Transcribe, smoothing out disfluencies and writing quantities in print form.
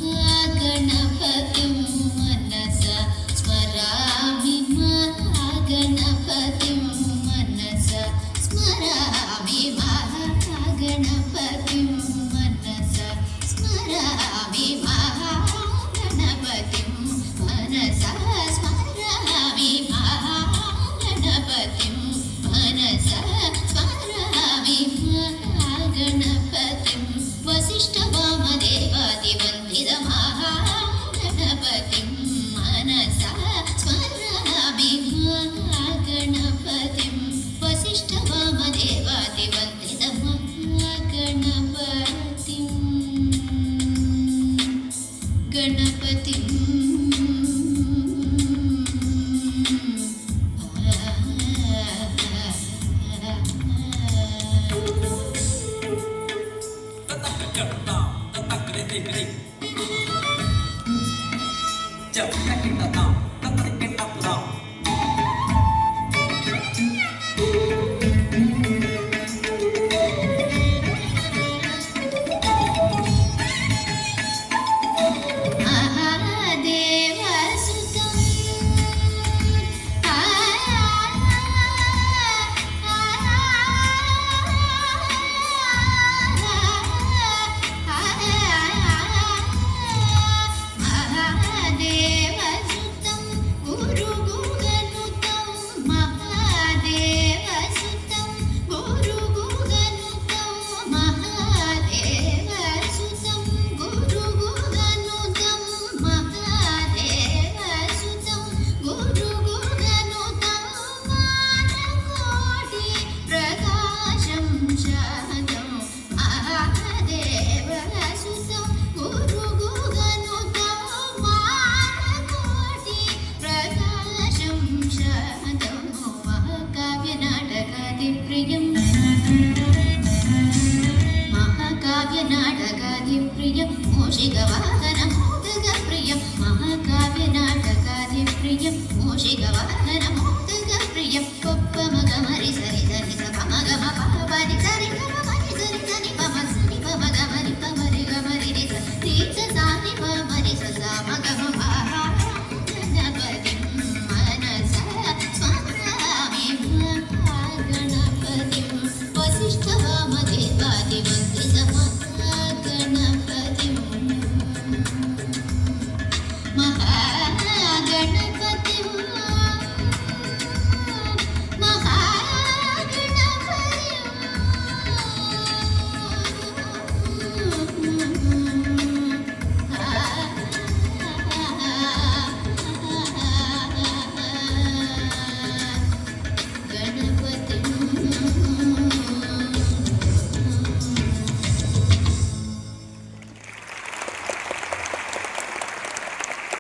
महागणपतिं मनसा स्मरामि महागणपतिं मनसा स्मरामि महागणपतिं मनसा स्मरामि महागणपतिं मनसा स्मरामि महागणपतिं मनसा स्मरामि महागणपतिं वसिष्ठवामदेवादिवन्दित महागणपतिं मनसा स्मरामि महागणपतिं वसिष्ठवामदेवादिवन्दित महागणपतिं गणपतिं महाकाव्यनाटकादिप्रियं मूषिकवाहनमोदकप्रियं महाकाव्यनाटकादिप्रियं मूषिकवाहनमोदकप्रियं पप्पमगमरि सरि सरि सपमगम पपरि सरि गमरि सरि सनि पमसनि पमगमरि पमरि गमरि रि सरि सानि पमरि ससामगम महागणपतिं मनसा स्मरामि महागणपतिं वसिष्ठवामदेवादिवन्दित महागणपतिं